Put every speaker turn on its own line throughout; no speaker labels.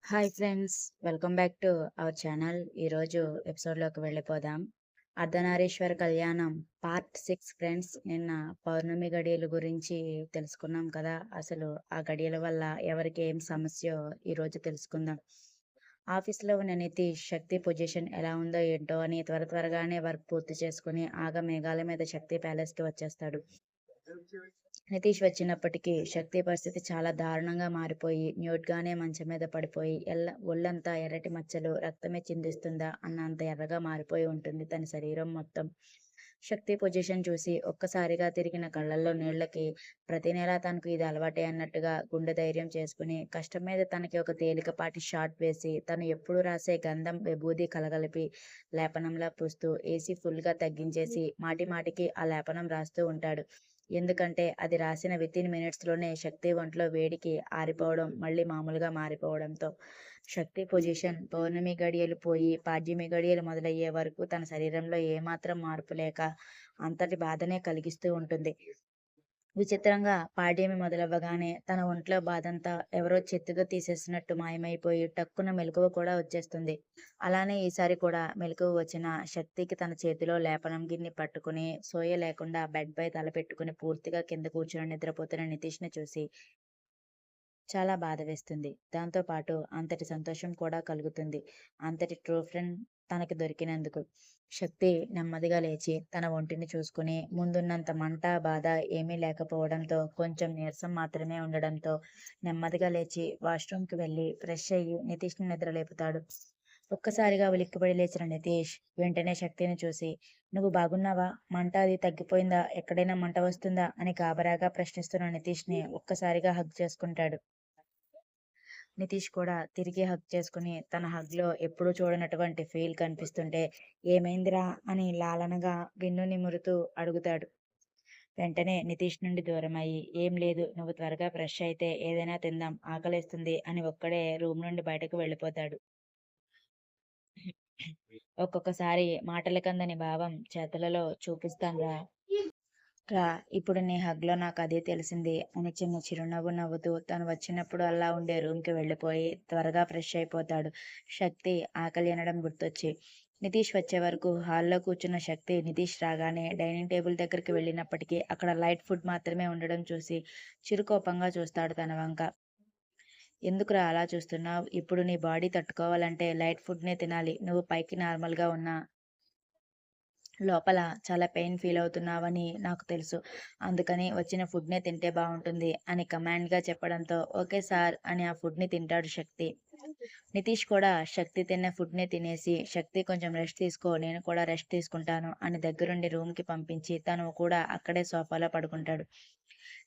Hi friends, welcome back to our channel. ఈరోజు ఎపిసోడ్లోకి వెళ్ళిపోదాం. అర్ధనారీశ్వర కళ్యాణం పార్ట్ 6. ఫ్రెండ్స్, నిన్న పౌర్ణమి గడియల గురించి తెలుసుకున్నాం కదా. అసలు ఆ గడియల వల్ల ఎవరికి ఏం సమస్య ఈరోజు తెలుసుకుందాం. ఆఫీస్లో ఉన్న నితీష్ శక్తి పొజిషన్ ఎలా ఉందో ఏంటో అని త్వరగానే వర్క్ పూర్తి చేసుకుని ఆగ మేఘాల మీద శక్తి ప్యాలెస్కి వచ్చేస్తాడు. నితీష్ వచ్చినప్పటికీ శక్తి పరిస్థితి చాలా దారుణంగా మారిపోయి న్యూట్గానే మంచం మీద పడిపోయి ఒళ్ళంతా ఎర్రటి మచ్చలు, రక్తమే చిందిస్తుందా అన్నంత ఎర్రగా మారిపోయి ఉంటుంది తన శరీరం మొత్తం. శక్తి పొజిషన్ చూసి ఒక్కసారిగా తిరిగిన కళ్ళల్లో నీళ్లకి ప్రతి నెల తనకు ఇది అలవాటే అన్నట్టుగా గుండె ధైర్యం చేసుకుని కష్టం మీద తనకి ఒక తేలికపాటి షాట్ వేసి తను ఎప్పుడు రాసే గంధం విభూది కలగలిపి లేపనంలా పూస్తూ ఏసీ ఫుల్గా తగ్గించేసి మాటి మాటికి ఆ లేపనం రాస్తూ ఉంటాడు. ఎందుకంటే అది రాసిన వితిన్ మినిట్స్లోనే శక్తి ఒంట్లో వేడికి ఆరిపోవడం, మళ్ళీ మామూలుగా మారిపోవడంతో శక్తి పొజిషన్ పౌర్ణమి గడియలు పోయి పాడ్యమి గడియలు మొదలయ్యే వరకు తన శరీరంలో ఏమాత్రం మార్పు లేక అంతటి బాధనే కలిగిస్తూ ఉంటుంది. విచిత్రంగా పాడ్యమి మొదలవ్వగానే తన ఒంట్లో బాధంతా ఎవరో చేత్తో తీసేసినట్టు మాయమైపోయి టక్కున మెలకువ కూడా వచ్చేస్తుంది. అలానే ఈసారి కూడా మెలకువ వచ్చిన శక్తికి తన చేతిలో లేపనం గిన్నె పట్టుకుని సోయ లేకుండా బెడ్ పై తల పెట్టుకుని పూర్తిగా కింద కూర్చుని నిద్రపోతున్న నితీష్ని చూసి చాలా బాధ వేస్తుంది. దాంతో పాటు అంతటి సంతోషం కూడా కలుగుతుంది. అంతటి ట్రూ ఫ్రెండ్ తనకి దొరికినందుకు. శక్తి నెమ్మదిగా లేచి తన ఒంటిని చూసుకుని ముందున్నంత మంట, బాధ ఏమీ లేకపోవడంతో, కొంచెం నీరసం మాత్రమే ఉండడంతో నెమ్మదిగా లేచి వాష్రూమ్కి వెళ్ళి ఫ్రెష్ అయ్యి నితీష్ని నిద్రలేపుతాడు. ఒక్కసారిగా ఉలిక్కిపడి లేచిన నితీష్ వెంటనే శక్తిని చూసి, "నువ్వు బాగున్నావా? మంట అది తగ్గిపోయిందా? ఎక్కడైనా మంట వస్తుందా?" అని గాబరాగా ప్రశ్నిస్తున్న నితీష్ని ఒక్కసారిగా హగ్ చేసుకుంటాడు. నితీష్ కూడా తిరిగి హగ్ చేసుకుని తన హగ్లో ఎప్పుడూ చూడనటువంటి ఫీల్ కనిపిస్తుంటే, "ఏమైందిరా?" అని లాలనగా వెన్ను నిమురుతూ అడుగుతాడు. వెంటనే నితీష్ నుండి దూరమయ్యి, "ఏం లేదు, నువ్వు త్వరగా ఫ్రెష్ అయితే ఏదైనా తిందాం, ఆకలేస్తుంది" అని ఒక్కడే రూమ్ నుండి బయటకు వెళ్ళిపోతాడు. ఒక్కొక్కసారి మాటలకందని భావం చేతలలో చూపిస్తాంరా. ఇప్పుడు నీ హగ్లో నాకు అదే తెలిసింది అని చిన్న చిరునవ్వు నవ్వుతూ తను వచ్చినప్పుడు అలా ఉండే రూమ్కి వెళ్ళిపోయి త్వరగా ఫ్రెష్ అయిపోతాడు. శక్తి ఆకలి అనడం గుర్తొచ్చి నితీష్ వచ్చే వరకు హాల్లో కూర్చున్న శక్తి నితీష్ రాగానే డైనింగ్ టేబుల్ దగ్గరికి వెళ్ళినప్పటికీ అక్కడ లైట్ ఫుడ్ మాత్రమే ఉండడం చూసి చిరుకోపంగా చూస్తాడు తన వంక. "ఎందుకురా అలా చూస్తున్నావు? ఇప్పుడు నీ బాడీ తట్టుకోవాలంటే లైట్ ఫుడ్నే తినాలి. నువ్వు పైకి నార్మల్గా ఉన్నా లోపల చాలా పెయిన్ ఫీల్ అవుతున్నావని నాకు తెలుసు. అందుకని వచ్చిన ఫుడ్నే తింటే బాగుంటుంది" అని కమాండ్గా చెప్పడంతో "ఓకే సార్" అని ఆ ఫుడ్ని తింటాడు శక్తి. నితీష్ కూడా శక్తి తిన్న ఫుడ్నే తినేసి, "శక్తి కొంచెం రెస్ట్ తీసుకో, నేను కూడా రెస్ట్ తీసుకుంటాను" అని దగ్గరుండి రూమ్కి పంపించి తను కూడా అక్కడే సోఫాలో పడుకుంటాడు.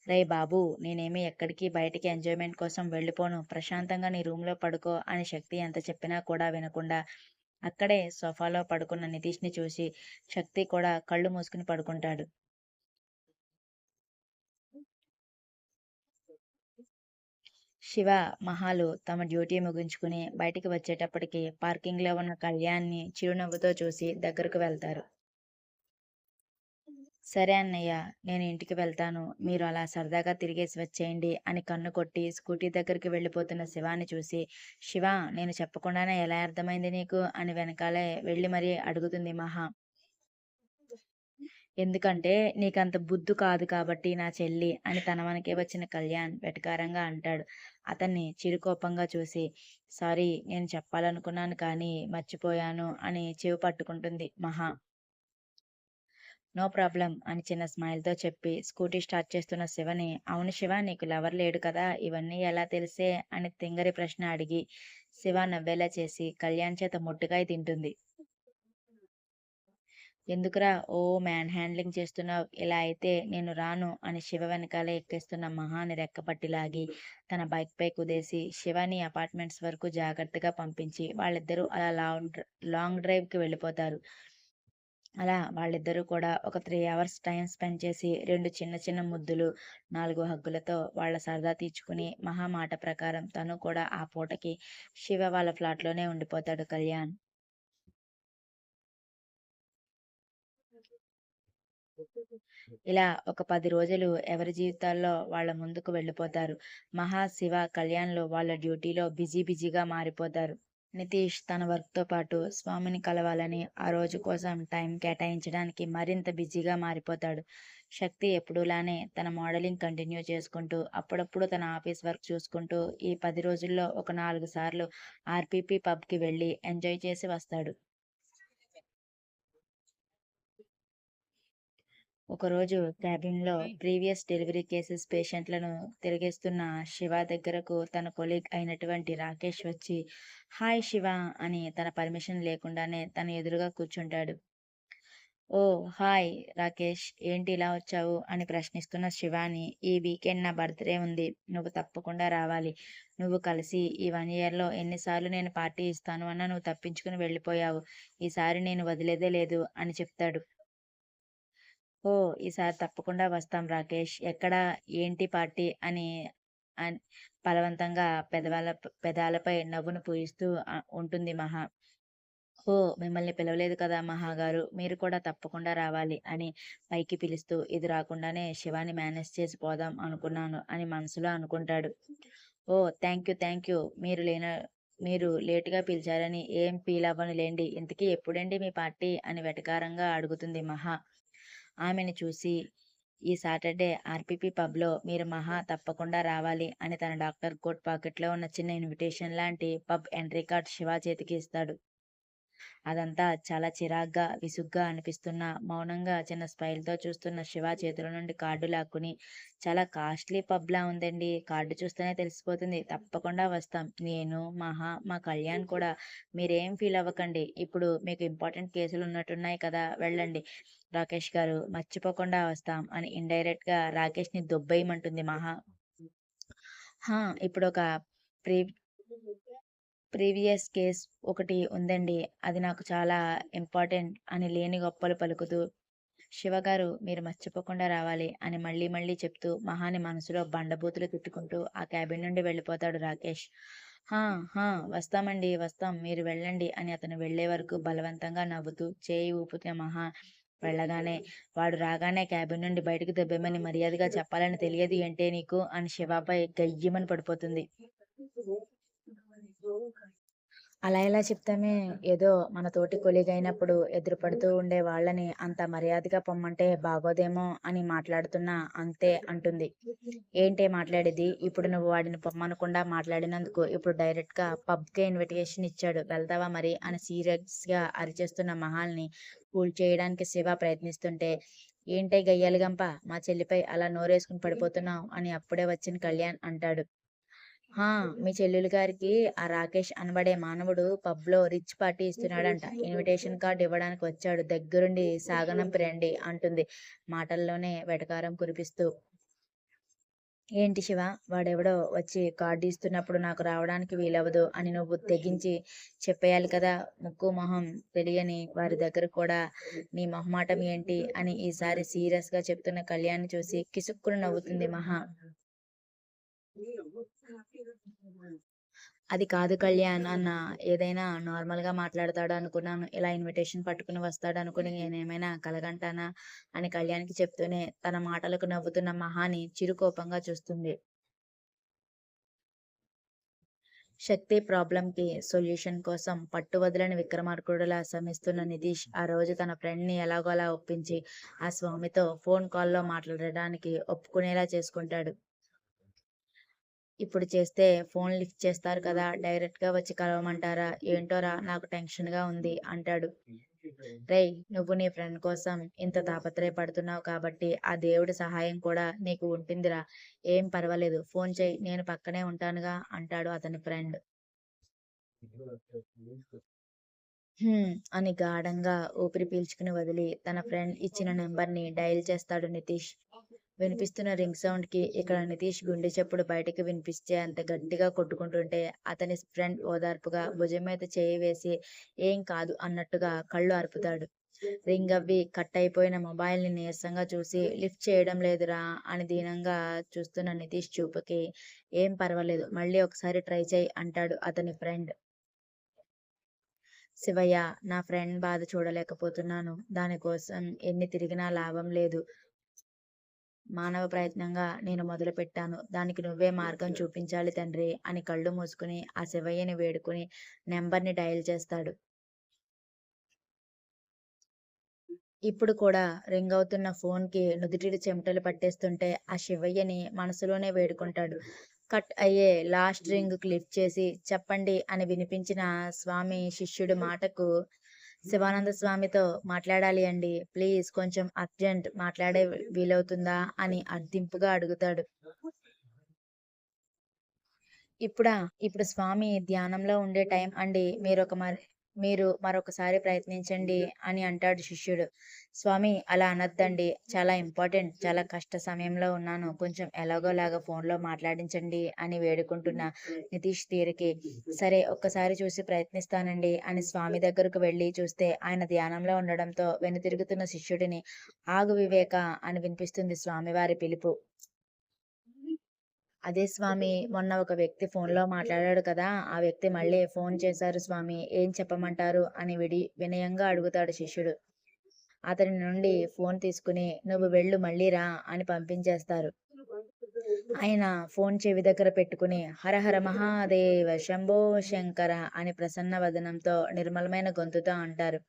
"రేయ్ బాబూ, నేనేమి ఎక్కడికి బయటికి ఎంజాయ్మెంట్ కోసం వెళ్ళిపోను, ప్రశాంతంగా నీ రూమ్లో పడుకో" అని శక్తి ఎంత చెప్పినా కూడా వినకుండా అక్కడే సోఫాలో పడుకున్న నితీష్ని చూసి శక్తి కూడా కళ్ళు మూసుకుని పడుకుంటాడు. శివ, మహాలు తమ డ్యూటీ ముగించుకుని బయటికి వచ్చేటప్పటికి పార్కింగ్లో ఉన్న కళ్యాణ్ని చిరునవ్వుతో చూసి దగ్గరకు వెళ్తారు. "సరే అన్నయ్య, నేను ఇంటికి వెళ్తాను. మీరు అలా సరదాగా తిరిగేసి వచ్చేయండి" అని కన్ను కొట్టి స్కూటీ దగ్గరికి వెళ్ళిపోతున్న శివాని చూసి, "శివ, నేను చెప్పకుండానే ఎలా అర్థమైంది నీకు" అని వెనకాలే వెళ్ళి మరీ అడుగుతుంది మహా. "ఎందుకంటే నీకంత బుద్ధు కాదు కాబట్టి నా చెల్లి" అని తన వెనకే వచ్చిన కళ్యాణ్ వెటకారంగా అంటాడు. అతన్ని చిరుకోపంగా చూసి, "సారీ, నేను చెప్పాలనుకున్నాను కానీ మర్చిపోయాను" అని చెవి పట్టుకుంటుంది మహా. "నో ప్రాబ్లం" అని చిన్న స్మైల్తో చెప్పి స్కూటీ స్టార్ట్ చేస్తున్న శివని, "అవును శివ, నీకు లవర్ లేడు కదా, ఇవన్నీ ఎలా తెలిసే" అని తింగరి ప్రశ్న అడిగి శివ నవ్వేలా చేసి కళ్యాణ్ చేత మొట్టికాయ తింటుంది. "ఎందుకురా ఓ మ్యాన్ హ్యాండ్లింగ్ చేస్తున్నావ్? ఇలా అయితే నేను రాను" అని శివ వెనకాలే ఎక్కేస్తున్న మహాని రెక్కపట్టి లాగి తన బైక్ పై కుదేసి శివని అపార్ట్మెంట్స్ వరకు జాగ్రత్తగా పంపించి వాళ్ళిద్దరూ అలా లాంగ్ డ్రైవ్కి వెళ్ళిపోతారు. అలా వాళ్ళిద్దరూ కూడా ఒక 3 అవర్స్ టైం స్పెండ్ చేసి 2 చిన్న చిన్న ముద్దులు, 4 హగ్గులతో వాళ్ళ సరదా తీర్చుకుని మహా మాట ప్రకారం తను కూడా ఆ పూటకి శివ వాళ్ళ ఫ్లాట్‌లోనే ఉండిపోతాడు కళ్యాణ్. ఇలా ఒక 10 రోజులు ఎవరి జీవితాల్లో వాళ్ళ ముందుకు వెళ్ళిపోతారు. మహా, శివ, కళ్యాణ్‌లు వాళ్ళ డ్యూటీలో బిజీగా మారిపోతారు. నితీష్ తన వర్క్‌తో పాటు స్వామిని కలవాలని, ఆ రోజు కోసం టైం కేటాయించడానికి మరింత బిజీగా మారిపోతాడు. శక్తి ఎప్పుడూలానే తన మోడలింగ్ కంటిన్యూ చేసుకుంటూ, అప్పుడప్పుడు తన ఆఫీస్ వర్క్ చూసుకుంటూ, ఈ 10 రోజుల్లో ఒక 4 సార్లు ఆర్‌పీపీ పబ్‌కి వెళ్లి ఎంజాయ్ చేసి వస్తాడు. ఒకరోజు క్యాబిన్‌లో ప్రీవియస్ డెలివరీ కేసెస్ పేషెంట్లను తిరగేస్తున్న శివ దగ్గరకు తన కొలీగ్ అయినటువంటి రాకేష్ వచ్చి, హాయ్ శివ అని తన పర్మిషన్ లేకుండానే తన ఎదురుగా కూర్చుంటాడు. ఓహ్! హాయ్ రాకేష్, ఏంటి ఇలా వచ్చావు అని ప్రశ్నిస్తున్న శివాని, ఈ వీకెండ్ నా బర్త్‌డే ఉంది. నువ్వు తప్పకుండా రావాలి. నువ్వు కలిసి ఈ 1 ఇయర్‌లో ఎన్నిసార్లు నేను పార్టీ ఇస్తాను అన్నా నువ్వు తప్పించుకుని వెళ్ళిపోయావు. ఈసారి నేను వదిలేదే లేదు అని చెప్తాడు. ఓహ్! ఈసారి తప్పకుండా వస్తాం రాకేష్. ఎక్కడ? ఏంటి పార్టీ? అని బలవంతంగా పెదాలపై నవ్వును పూయిస్తూ ఉంటుంది మహా. ఓహ్! మిమ్మల్ని పిలవలేదు కదా మహాగారు. మీరు కూడా తప్పకుండా రావాలి అని పైకి పిలుస్తూ, ఇది రాకుండానే శివాని మేనేజ్ చేసి పోదాం అనుకున్నాను అని మనసులో అనుకుంటాడు. ఓహ్! Thank you. మీరు లేట్‌గా పిలిచారని ఏం ఫీల్ అవ్వనులెండి. ఇంతకీ ఎప్పుడండి మీ పార్టీ? అని వెటకారంగా అడుగుతుంది మహా. ఆమెని చూసి, ఈ సాటర్‌డే ఆర్‌పీపీ పబ్‌లో మీరు మహా తప్పకుండా రావాలి అని తన డాక్టర్ కోట్ పాకెట్‌లో ఉన్న చిన్న ఇన్విటేషన్ లాంటి పబ్ ఎంట్రీ కార్డ్ శివ చేతికి ఇస్తాడు. అదంతా చాలా చిరాగ్గా, విసుగ్గా అనిపిస్తున్నా, మౌనంగా చిన్న స్మైల్‌తో చూస్తున్న శివ చేతిలో నుండి కార్డు లాక్కుని, చాలా కాస్ట్‌లీ పబ్‌లా ఉందండి. కార్డు చూస్తేనే తెలిసిపోతుంది. తప్పకుండా వస్తాం. నేను, మహా, మా కళ్యాణ్ కూడా. మీరేం ఫీల్ అవ్వకండి. ఇప్పుడు మీకు ఇంపార్టెంట్ కేసులున్నట్టున్నాయి కదా! వెళ్ళండి. రాకేష్ గారు మర్చిపోకుండా వస్తాం అని ఇండైరెక్ట్‌గా రాకేష్‌ని దొబ్బేయమంటుంది మహా. హా! ఇప్పుడొక ప్రీ ప్రీవియస్ కేస్ ఒకటి ఉందండి. అది నాకు చాలా ఇంపార్టెంట్ అని లేని గొప్పలు పలుకుతూ, శివగారు మీరు మర్చిపోకుండా రావాలి అని మళ్ళీ మళ్ళీ చెప్తూ మహాని మనసులో బండబూతులు తిట్టుకుంటూ ఆ క్యాబిన్ నుండి వెళ్ళిపోతాడు రాకేష్. హా! హా! వస్తామండి వస్తాం. మీరు వెళ్ళండి అని అతను వెళ్ళే వరకు బలవంతంగా నవ్వుతూ చేయి ఊపుతున్న మహా వెళ్ళగానే, వాడు రాగానే క్యాబిన్ నుండి బయటకు దెబ్బేమని మర్యాదగా చెప్పాలని తెలియదు ఏంటే నీకు అని శివపై గయ్యిమని పడిపోతుంది. అలా ఎలా చెప్తామే? ఏదో మన తోటి కొలీగ్ అయినప్పుడు ఎదురుపడుతూ ఉండే వాళ్ళని అంత మర్యాదగా పొమ్మంటే బాగోదేమో అని మాట్లాడుతున్నా అంతే అంటుంది. ఏంటే మాట్లాడేది? ఇప్పుడు నువ్వు వాడిని పొమ్మనకుండా మాట్లాడినందుకు ఇప్పుడు డైరెక్ట్‌గా పబ్‌కే ఇన్విటేషన్ ఇచ్చాడు. వెళ్తావా మరి? అని సీరియస్‌గా అరిచేస్తున్న మహాల్ని కూల్ చేయడానికి శివ ప్రయత్నిస్తుంటే, ఏంటే గయ్యాళి గంప మా చెల్లిపై అలా నోరేసుకుని పడిపోతున్నావు అని అప్పుడే వచ్చిన కళ్యాణ్ అంటాడు. ఆ! మీ చెల్లెలు గారికి ఆ రాకేష్ అనబడే మానవుడు పబ్‌లో రిచ్ పార్టీ ఇస్తున్నాడంట. ఇన్విటేషన్ కార్డ్ ఇవ్వడానికి వచ్చాడు. దగ్గరుండి సాగనంపి రండి అంటుంది. మాటల్లోనే వెటకారం కురిపిస్తూ. ఏంటి శివ, వాడెవడో వచ్చి కార్డ్ ఇస్తున్నప్పుడు నాకు రావడానికి వీలవ్వదు అని నువ్వు తెగించి చెప్పేయాలి కదా! ముక్కు, మొహం తెలియని వారి దగ్గర కూడా నీ మొహమాటం ఏంటి అని ఈసారి సీరియస్‌గా చెప్తున్న కళ్యాణ్‌ని చూసి కిసుక్కున నవ్వుతుంది మహా. అది కాదు కళ్యాణ్ అన్న. ఏదైనా నార్మల్‌గా మాట్లాడతాడు అనుకున్నాను. ఇలా ఇన్విటేషన్ పట్టుకుని వస్తాడనుకుని నేనేమైనా కలగంటానా? అని కళ్యాణ్‌కి చెప్తూనే తన మాటలకు నవ్వుతున్న మహాని చిరుకోపంగా చూస్తుంది. శక్తి ప్రాబ్లమ్‌కి సొల్యూషన్ కోసం పట్టు వదలని విక్రమార్కుడిలా శ్రమిస్తున్న నితీష్ ఆ రోజు తన ఫ్రెండ్‌ని ఎలాగోలా ఒప్పించి ఆ స్వామితో ఫోన్ కాల్‌లో మాట్లాడడానికి ఒప్పుకునేలా చేసుకుంటాడు. ఇప్పుడు చేస్తే ఫోన్ లిఫ్ట్ చేస్తారు కదా! డైరెక్ట్‌గా వచ్చి కలవమంటారా? ఏంటోరా నాకు టెన్షన్‌గా ఉంది అంటాడు. రేయ్! నువ్వు నీ ఫ్రెండ్ కోసం ఇంత తాపత్రయపడుతున్నావు కాబట్టి ఆ దేవుడి సహాయం కూడా నీకు ఉంటుందిరా. ఏం పర్వాలేదు. ఫోన్ చెయ్. నేను పక్కనే ఉంటానుగా అంటాడు అతని ఫ్రెండ్. అని గాఢంగా ఊపిరి పీల్చుకుని వదిలి తన ఫ్రెండ్ ఇచ్చిన నంబర్‌ని డయల్ చేస్తాడు నితీష్. వినిపిస్తున్న రింగ్ సౌండ్‌కి ఇక్కడ నితీష్ గుండె చప్పుడు బయటకి వినిపించే అంత గట్టిగా కొట్టుకుంటుంటే అతని ఫ్రెండ్ ఓదార్పుగా భుజం మీద చేయి వేసి ఏం కాదు అన్నట్టుగా కళ్ళు అరుపుతాడు. రింగ్ అవ్వి కట్ అయిపోయిన మొబైల్‌ని నీరసంగా చూసి లిఫ్ట్ చేయడం లేదురా అని దీనంగా చూస్తున్న నితీష్ చూపుకి ఏం పర్వాలేదు. మళ్ళీ ఒకసారి ట్రై చెయ్ అంటాడు అతని ఫ్రెండ్. శివయ్య, నా ఫ్రెండ్ బాధ చూడలేకపోతున్నాను. దానికోసం ఎన్ని తిరిగినా లాభం లేదు. మానవ ప్రయత్నంగా నేను మొదలుపెట్టాను. దానికి నువ్వే మార్గం చూపించాలి తండ్రి అని కళ్ళు మూసుకుని ఆ శివయ్యని వేడుకుని నెంబర్‌ని డయల్ చేస్తాడు. ఇప్పుడు కూడా రింగ్ అవుతున్న ఫోన్‌కి నుదిటిన చెమటలు పట్టేస్తుంటే ఆ శివయ్యని మనసులోనే వేడుకుంటాడు. కట్ అయ్యే లాస్ట్ రింగ్‌కి లిఫ్ట్ చేసి చెప్పండి అని వినిపించిన స్వామి శిష్యుడి మాటకు శివానంద స్వామితో మాట్లాడాలి అండి. ప్లీజ్ కొంచెం అర్జెంట్ మాట్లాడే వీలవుతుందా అని అర్థింపుగా అడుగుతాడు. ఇప్పుడా? ఇప్పుడు స్వామి ధ్యానంలో ఉండే టైం అండి. మీరు మరొకసారి ప్రయత్నించండి అని అంటాడు శిష్యుడు. స్వామి అలా అనొద్దండి. చాలా ఇంపార్టెంట్. చాలా కష్ట సమయంలో ఉన్నాను. కొంచెం ఎలాగోలాగా ఫోన్‌లో మాట్లాడించండి అని వేడుకుంటున్న నితీష్ తీరుకి, సరే ఒక్కసారి చూసి ప్రయత్నిస్తానండి అని స్వామి దగ్గరకు వెళ్లి చూస్తే ఆయన ధ్యానంలో ఉండడంతో వెనుతిరుగుతున్న శిష్యుడిని ఆగు వివేక అని వినిపిస్తుంది స్వామివారి పిలుపు. అదే స్వామి మొన్న ఒక వ్యక్తి ఫోన్‌లో మాట్లాడాడు కదా! ఆ వ్యక్తి మళ్ళీ ఫోన్ చేశారు స్వామి. ఏం చెప్పమంటారు? అని వినయంగా అడుగుతాడు శిష్యుడు. అతని నుండి ఫోన్ తీసుకుని నువ్వు వెళ్ళు మళ్ళీ రా అని పంపించేస్తారు. ఆయన ఫోన్ చెవి దగ్గర పెట్టుకుని హరహర మహాదేవ శంభో శంకర అని ప్రసన్న వదనంతో నిర్మలమైన గొంతుతో అంటారు.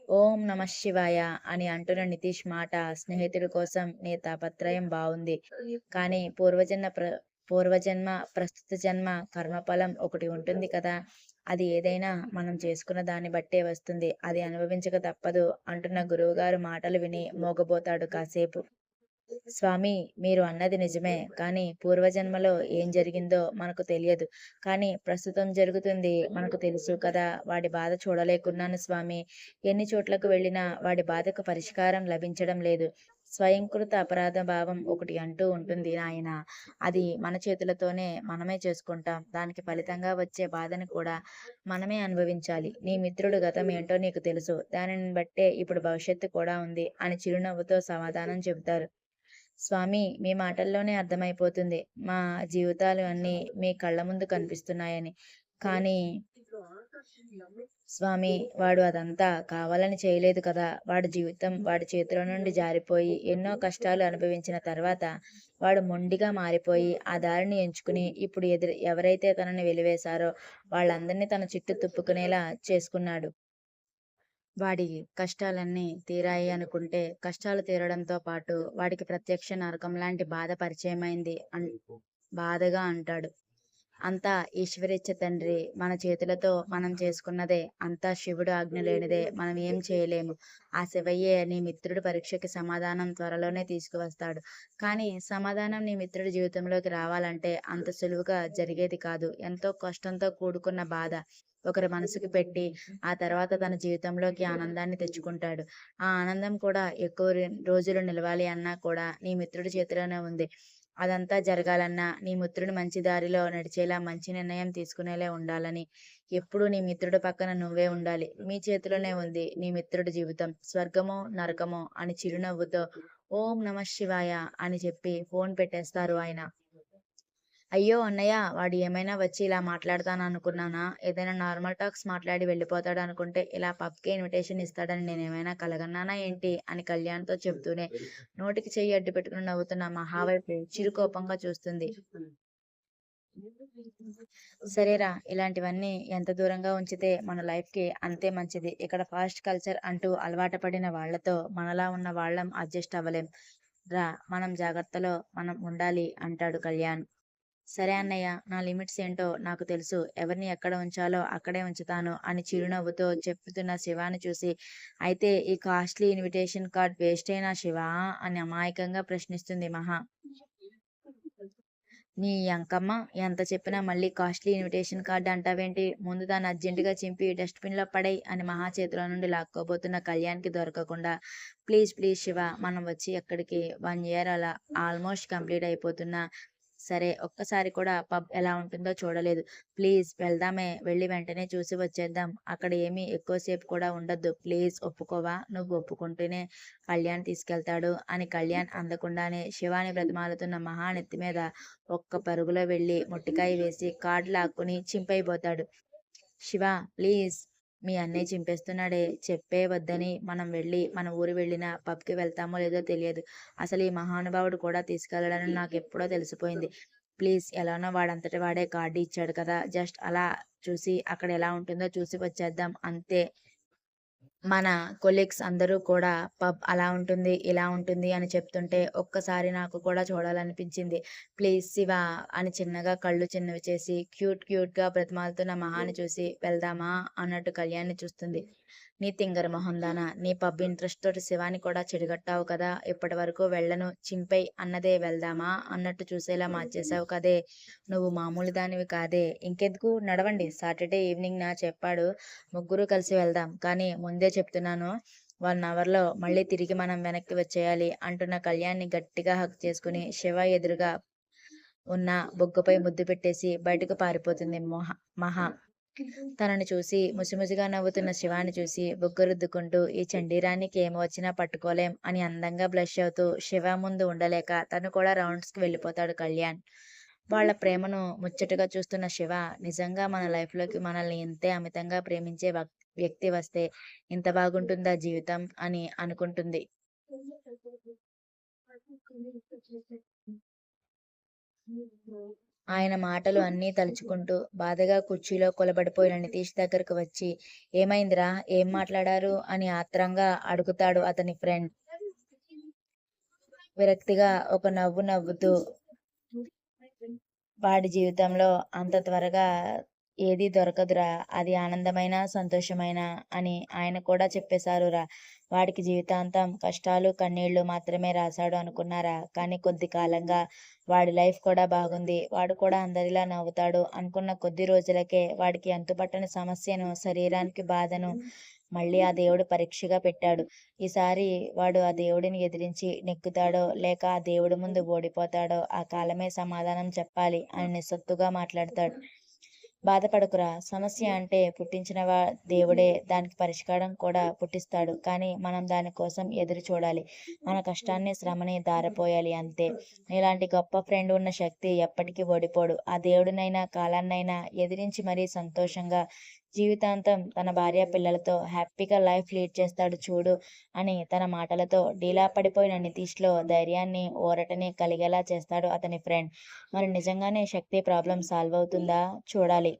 ఓం నమః శివాయ అని అంటున్న నితీష్ మాట స్నేహితుడి కోసం నీ తాపత్రయం బావుంది. కానీ పూర్వజన్మ, ప్రస్తుత జన్మ కర్మఫలం ఒకటి ఉంటుంది కదా! అది ఏదైనా మనం చేసుకున్న దాన్ని బట్టే వస్తుంది. అది అనుభవించక తప్పదు అంటున్న గురువుగారు మాటలు విని మోగబోతాడు కాసేపు. స్వామి, మీరు అన్నది నిజమే. కానీ పూర్వజన్మలో ఏం జరిగిందో మనకు తెలియదు. కానీ ప్రస్తుతం జరుగుతుంది మనకు తెలుసు కదా! వాడి బాధ చూడలేకున్నాను స్వామి. ఎన్ని చోట్లకు వెళ్ళినా వాడి బాధకు పరిష్కారం లభించడం లేదు. స్వయంకృత అపరాధ భావం ఒకటి అంటూ ఉంటుంది నాయనా. అది మన చేతులతోనే మనమే చేసుకుంటాం. దానికి ఫలితంగా వచ్చే బాధను కూడా మనమే అనుభవించాలి. నీ మిత్రుడు గతం ఏంటో నీకు తెలుసు. దానిని బట్టే ఇప్పుడు భవిష్యత్తు కూడా ఉంది అని చిరునవ్వుతో సమాధానం చెబుతారు. స్వామి, మీ మాటల్లోనే అర్థమైపోతుంది. మా జీవితాలు అన్నీ మీ కళ్ళ ముందు కనిపిస్తున్నాయని. కానీ స్వామి, వాడు అదంతా కావాలని చేయలేదు కదా! వాడి జీవితం వాడి చేతిలో నుండి జారిపోయి, ఎన్నో కష్టాలు అనుభవించిన తర్వాత, వాడు మొండిగా మారిపోయి, ఆ దారిని ఎంచుకుని, ఇప్పుడు ఎవరైతే తనని వెలివేశారో, వాళ్ళందరినీ తన చుట్టూ తిప్పుకునేలా చేసుకున్నాడు. వాడి కష్టాలన్నీ తీరాయి అనుకుంటే, కష్టాలు తీరడంతో పాటు వాడికి ప్రత్యక్ష నరకం లాంటి బాధ పరిచయమైంది బాధగా అంటాడు. అంతా ఈశ్వరేచ్ఛ తండ్రి. మన చేతులతో మనం చేసుకున్నదే. అంతా శివుడు ఆజ్ఞ లేనిదే మనం ఏం చేయలేము. ఆ శివయ్యే నీ మిత్రుడి పరీక్షకి సమాధానం త్వరలోనే తీసుకువస్తాడు. కానీ సమాధానం నీ మిత్రుడి జీవితంలోకి రావాలంటే అంత సులువుగా జరిగేది కాదు. ఎంతో కష్టంతో కూడుకున్న బాధ. ఒకరి మనసుకి పెట్టి, ఆ తర్వాత తన జీవితంలోకి ఆనందాన్ని తెచ్చుకుంటాడు. ఆ ఆనందం కూడా ఎక్కువ రోజులు నిలవాలి అన్నా కూడా నీ మిత్రుడి చేతిలోనే ఉంది. అదంతా జరగాలన్నా నీ మిత్రుడు మంచి దారిలో నడిచేలా మంచి నిర్ణయం తీసుకునేలా ఉండాలని ఎప్పుడూ నీ మిత్రుడి పక్కన నువ్వే ఉండాలి. మీ చేతిలోనే ఉంది నీ మిత్రుడి జీవితం. స్వర్గమో, నరకమో అని చిరునవ్వుతో ఓం నమః శివాయ అని చెప్పి ఫోన్ పెట్టేస్తారు ఆయన. అయ్యో! అన్నయ్య వాడు ఏమైనా వచ్చి ఇలా మాట్లాడతాననుకున్నానా? ఏదైనా నార్మల్ టాక్స్ మాట్లాడి వెళ్ళిపోతాడనుకుంటే ఇలా పబ్‌కే ఇన్విటేషన్ ఇస్తాడని నేనేమైనా కలగన్నానా ఏంటి? అని కళ్యాణ్‌తో చెబుతూనే నోటికి చెయ్యి అడ్డు పెట్టుకుని నవ్వుతున్న మహా వైపు చిరుకోపంగా చూస్తుంది. సరేరా! ఇలాంటివన్నీ ఎంత దూరంగా ఉంచితే మన లైఫ్‌కి అంతే మంచిది. ఇక్కడ ఫాస్ట్ కల్చర్ అంటూ అలవాటు పడిన వాళ్ళతో మనలా ఉన్న వాళ్ళం అడ్జస్ట్ అవ్వలేం. రా! మనం జాగ్రత్తలో మనం ఉండాలి అంటాడు కళ్యాణ్. సరే అన్నయ్య. నా లిమిట్స్ ఏంటో నాకు తెలుసు. ఎవరిని ఎక్కడ ఉంచాలో అక్కడే ఉంచుతాను అని చిరునవ్వుతో చెప్పుతున్న శివాని చూసి, అయితే ఈ కాస్ట్‌లీ ఇన్విటేషన్ కార్డ్ వేస్టేనా శివా? అని అమాయకంగా ప్రశ్నిస్తుంది మహా. నీ యంకమ్మ ఎంత చెప్పినా మళ్ళీ కాస్ట్‌లీ ఇన్విటేషన్ కార్డ్ అంటావేంటి? ముందు దాన్ని అర్జెంట్‌గా చింపి డస్ట్‌బిన్‌లో పడెయ్ అని మహా చేతిలో నుండి లాక్కోబోతున్న కళ్యాణ్‌కి దొరకకుండా ప్లీజ్ ప్లీజ్ శివ మనం వచ్చి ఎక్కడికి 1 ఇయర్ అలా ఆల్మోస్ట్ కంప్లీట్ అయిపోతున్నా సరే ఒక్కసారి కూడా పబ్ ఎలా ఉంటుందో చూడలేదు. ప్లీజ్ వెళ్దామే. వెళ్ళి వెంటనే చూసి వచ్చేద్దాం. అక్కడ ఏమీ ఎక్కువ సేపు కూడా ఉండొద్దు. ప్లీజ్ ఒప్పుకోవా? నువ్వు ఒప్పుకుంటేనే కళ్యాణ్ తీసుకెళ్తాడు అని కళ్యాణ్ అందకుండానే శివాని బ్రతిమాలుతున్న మహా నెత్తి మీద ఒక్క పరుగులో వెళ్ళి మొట్టికాయ వేసి కార్డ్ లాక్కుని చింపైపోతాడు. శివ ప్లీజ్ మీ అన్నయ్య చింపేస్తున్నాడే. చెప్పే వద్దని మనం మన ఊరు వెళ్ళిన పబ్‌కి వెళ్తామో లేదో తెలియదు. అసలు ఈ మహానుభావుడు కూడా తీసుకెళ్ళడని నాకెప్పుడో తెలిసిపోయింది. ప్లీజ్ ఎలానో వాడంతట వాడే కార్డ్ ఇచ్చాడు కదా! జస్ట్ అలా చూసి అక్కడ ఎలా ఉంటుందో చూసి వచ్చేద్దాం అంతే. మన కొలీగ్స్ అందరూ కూడా అలా ఉంటుంది, ఇలా ఉంటుంది అని చెప్తుంటే ఒక్కసారి నాకు కూడా చూడాలనిపించింది. ప్లీజ్ శివ అని చిన్నగా కళ్ళు చిన్నవి చేసి క్యూట్‌గా బ్రతిమాలుతున్న మహాని చూసి వెళ్దామా అన్నట్టు కళ్యాణ్‌ని చూస్తుంది. నీ తింగరి మొహం దానా! నీ పబ్ ఇంట్రెస్ట్ తోటి శివాని కూడా చెడగొట్టావు కదా! ఇప్పటివరకు వెళ్ళను చింపేయ్ అన్నదే వెళ్దామా అన్నట్టు చూసేలా మార్చేశావు కదే! నువ్వు మామూలు దానివి కాదే! ఇంకెందుకు నడవండి సాటర్‌డే ఈవినింగ్‌న చెప్పాడు. ముగ్గురు కలిసి వెళ్దాం. కానీ ముందే చెప్తున్నాను 1 అవర్‌లో మళ్ళీ తిరిగి మనం వెనక్కి వచ్చేయాలి అంటున్న కళ్యాణ్‌ని గట్టిగా హగ్ చేసుకుని శివ ఎదురుగా ఉన్న బుగ్గపై ముద్దు పెట్టేసి బయటకు పారిపోతుంది మహా. తనని చూసి ముసిముసిగా నవ్వుతున్న శివాని చూసి బుగ్గ రుద్దుకుంటూ ఈ చండీరానికి ఏమి వచ్చినా పట్టుకోలేం అని అందంగా బ్లష్ అవుతూ శివ ముందు ఉండలేక తను కూడా రౌండ్స్‌కి వెళ్ళిపోతాడు కళ్యాణ్. వాళ్ళ ప్రేమను ముచ్చటగా చూస్తున్న శివ నిజంగా మన లైఫ్‌లోకి మనల్ని ఇంతే అమితంగా ప్రేమించే వ్యక్తి వస్తే ఇంత బాగుంటుందా జీవితం అని అనుకుంటుంది. ఆయన మాటలు అన్నీ తలుచుకుంటూ బాధగా కుర్చీలో కూలబడిపోయిన నితీష్ దగ్గరకు వచ్చి ఏమైందిరా? ఏం మాట్లాడారు? అని ఆత్రంగా అడుగుతాడు అతని ఫ్రెండ్. విరక్తిగా ఒక నవ్వు నవ్వుతూ వాడి జీవితంలో అంత త్వరగా ఏది దొరకదురా. అది ఆనందమైన, సంతోషమైన అని ఆయన కూడా చెప్పేశారురా. వాడికి జీవితాంతం కష్టాలు, కన్నీళ్లు మాత్రమే రాశాడు అనుకున్నారా? కానీ కొద్ది కాలంగా వాడి లైఫ్ కూడా బాగుంది. వాడు కూడా అందరిలా నవ్వుతాడు అనుకున్న కొద్ది రోజులకే వాడికి అంతుపట్టని సమస్యను, శరీరానికి బాధను మళ్ళీ ఆ దేవుడు పరీక్షగా పెట్టాడు. ఈసారి వాడు ఆ దేవుడిని ఎదిరించి నెగ్గుతాడో, లేక ఆ దేవుడి ముందు ఓడిపోతాడో ఆ కాలమే సమాధానం చెప్పాలి అని నిస్సత్తుగా మాట్లాడతాడు. బాధపడకురా! సమస్య అంటే దేవుడే దానికి పరిష్కారం కూడా పుట్టిస్తాడు. కానీ మనం దాని కోసం ఎదురు చూడాలి. మన కష్టాన్ని, శ్రమని ధారపోయాలి అంతే. నీలాంటి గొప్ప ఫ్రెండ్ ఉన్న శక్తి ఎప్పటికీ ఓడిపోడు. ఆ దేవుడినైనా, కాలాన్నైనా ఎదిరించి మరీ సంతోషంగా జీవితాంతం తన భార్య పిల్లలతో హ్యాపీగా లైఫ్ లీడ్ చేస్తాడు చూడు అని తన మాటలతో డీలా పడిపోయిన నితీష్‌లో ధైర్యాన్ని, ఊరటని కలిగేలా చేస్తాడు అతని ఫ్రెండ్. మరి నిజంగానే శక్తి ప్రాబ్లమ్ సాల్వ్ అవుతుందా? చూడాలి.